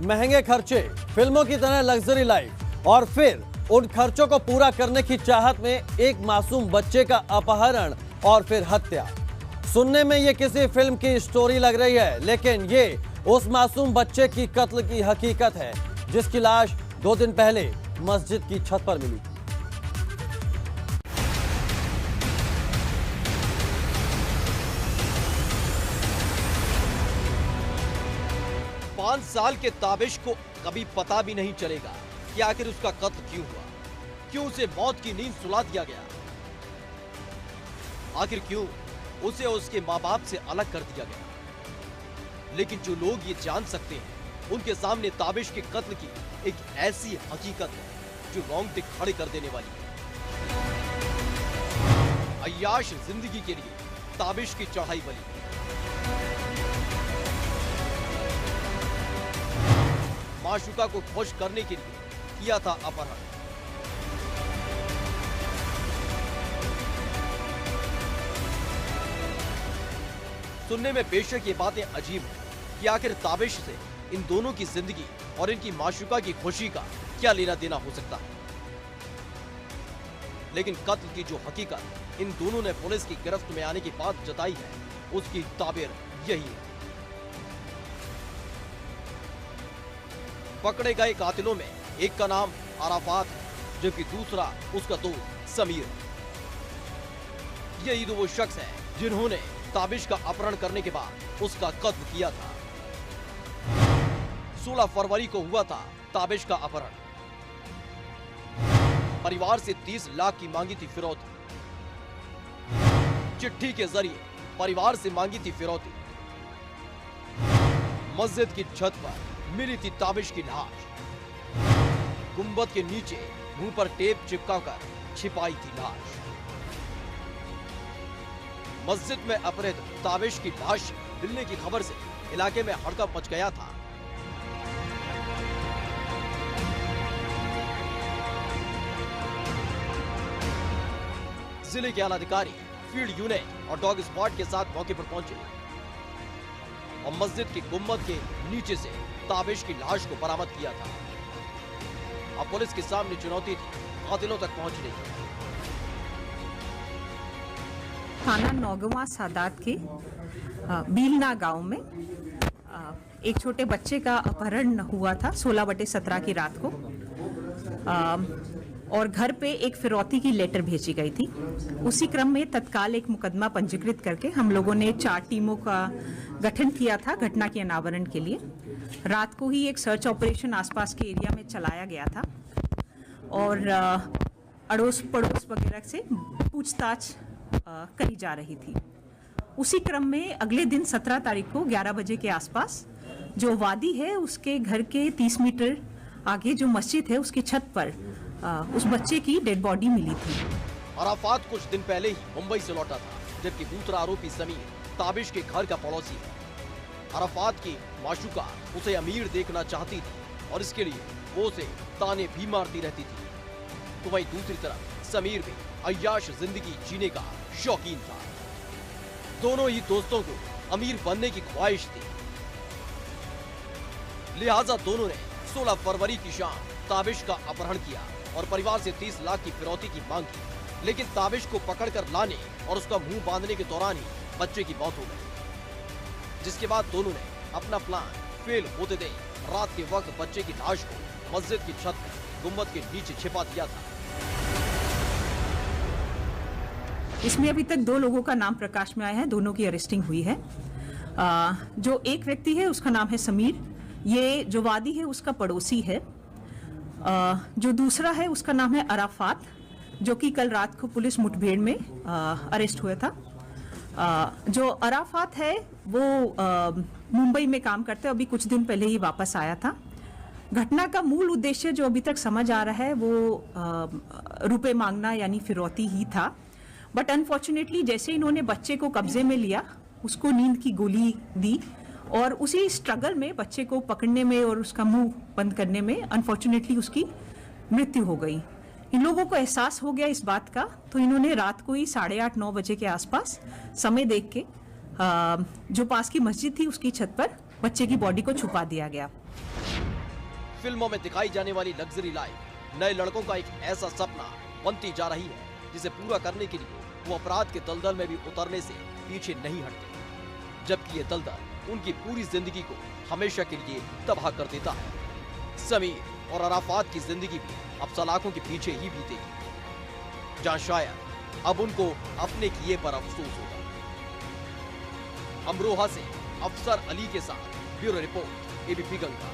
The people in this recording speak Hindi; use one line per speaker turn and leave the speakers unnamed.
महंगे खर्चे, फिल्मों की तरह लग्जरी लाइफ और फिर उन खर्चों को पूरा करने की चाहत में एक मासूम बच्चे का अपहरण और फिर हत्या। सुनने में ये किसी फिल्म की स्टोरी लग रही है, लेकिन ये उस मासूम बच्चे की कत्ल की हकीकत है जिसकी लाश 2 दिन पहले मस्जिद की छत पर मिली।
5 साल के ताबिश को कभी पता भी नहीं चलेगा कि आखिर उसका कत्ल क्यों हुआ, क्यों उसे मौत की नींद सुला दिया गया, आखिर क्यों उसे उसके माँ बाप से अलग कर दिया गया। लेकिन जो लोग ये जान सकते हैं, उनके सामने ताबिश के कत्ल की एक ऐसी हकीकत है जो रोंगटे खड़े कर देने वाली है। अय्याश जिंदगी के लिए ताबिश की चढ़ाई बनी। माशूका को खुश करने के लिए किया था अपहरण। सुनने में बेशक ये बातें अजीब हैं कि आखिर ताबिश से इन दोनों की जिंदगी और इनकी माशूका की खुशी का क्या लेना देना हो सकता है। लेकिन कत्ल की जो हकीकत इन दोनों ने पुलिस की गिरफ्त में आने की बात जताई है, उसकी ताबीर यही है। पकड़े गए कातिलों में एक का नाम अराफात है, जबकि दूसरा उसका दोस्त समीर। यही दो वो शख्स है जिन्होंने ताबिश का अपहरण करने के बाद उसका कत्ल किया था। 16 फरवरी को हुआ था ताबिश का अपहरण। परिवार से 30 लाख की मांगी थी फिरौती। चिट्ठी के जरिए परिवार से मांगी थी फिरौती। मस्जिद की छत पर मिली थी ताबिश की लाश। गुंबद के नीचे मुंह पर टेप चिपकाकर छिपाई थी लाश। मस्जिद में अपहृत ताबिश की लाश मिलने की खबर से इलाके में हड़कंप मच गया था। जिले के आला अधिकारी फील्ड यूनिट और डॉग स्क्वाड के साथ मौके पर पहुंचे और मस्जिद के गुंबद के नीचे से ताबिश की लाश को बरामद किया था। अब पुलिस के सामने चुनौती थी कातिलों तक पहुंचने की।
थाना नौगवा सादात के बीलना गांव में एक छोटे बच्चे का अपहरण हुआ था 16/17 की रात को, और घर पे एक फिरौती की लेटर भेजी गई थी। उसी क्रम में तत्काल एक मुकदमा पंजीकृत करके हम लोगों ने 4 टीमों का गठन किया था घटना के अनावरण के लिए। रात को ही एक सर्च ऑपरेशन आसपास के एरिया में चलाया गया था और अड़ोस पड़ोस वगैरह से पूछताछ करी जा रही थी। उसी क्रम में अगले दिन 17 तारीख को 11 बजे के आसपास जो वादी है उसके घर के 30 मीटर आगे जो मस्जिद है उसकी छत पर उस बच्चे की डेड बॉडी मिली थी।
अराफात कुछ दिन पहले ही मुंबई से लौटा था, जबकि दूसरा आरोपी समीर ताबिश के घर का पड़ोसी है। अराफात की माशूका उसे अमीर देखना चाहती थी और इसके लिए वो उसे ताने भी मारती रहती थी। तो वहीं दूसरी तरफ समीर भी अय्याश जिंदगी जीने का शौकीन था। दोनों ही दोस्तों को अमीर बनने की ख्वाहिश थी, लिहाजा दोनों ने 16 फरवरी की शाम ताबिश का अपहरण किया और परिवार से 30 लाख की फिरौती की मांग की। लेकिन ताबिश को पकड़कर लाने और उसका मुंह बांधने के दौरान ही बच्चे की मौत हो गई, जिसके बाद दोनों ने अपना प्लान फेल होते देख रात के वक्त बच्चे की लाश को मस्जिद की छत पर गुंबद के नीचे छिपा दिया था।
इसमें अभी तक 2 लोगों का नाम प्रकाश में आया है, दोनों की अरेस्टिंग हुई है। जो एक व्यक्ति है उसका नाम है समीर, ये जो वादी है उसका पड़ोसी है। जो दूसरा है उसका नाम है अराफात, जो कि कल रात को पुलिस मुठभेड़ में अरेस्ट हुआ था। जो अराफात है वो मुंबई में काम करते हैं, अभी कुछ दिन पहले ही वापस आया था। घटना का मूल उद्देश्य जो अभी तक समझ आ रहा है वो रुपए मांगना यानी फिरौती ही था। बट अनफॉर्चुनेटली जैसे इन्होंने बच्चे को कब्जे में लिया, उसको नींद की गोली दी और उसी स्ट्रगल में बच्चे को पकड़ने में और उसका मुंह बंद करने में अनफॉर्चुनेटली उसकी मृत्यु हो गई। इन लोगों को एहसास हो गया इस बात का, तो इन्होंने रात को ही 8:30-9 बजे के आसपास समय देख के जो पास की मस्जिद थी उसकी छत पर बच्चे की बॉडी को छुपा दिया गया।
फिल्मों में दिखाई जाने वाली लग्जरी लाइफ नए लड़कों का एक ऐसा सपना बनती जा रही है जिसे पूरा करने के लिए वो अपराध के दलदल में भी उतरने से पीछे नहीं हटते, जबकि ये दलदल उनकी पूरी जिंदगी को हमेशा के लिए तबाह कर देता है। समीर और अराफात की जिंदगी भी अब सलाखों के पीछे ही बीतेगी, जहां शायद अब उनको अपने किए पर अफसोस होगा। अमरोहा से अफसर अली के साथ ब्यूरो रिपोर्ट एबीपी गंगा।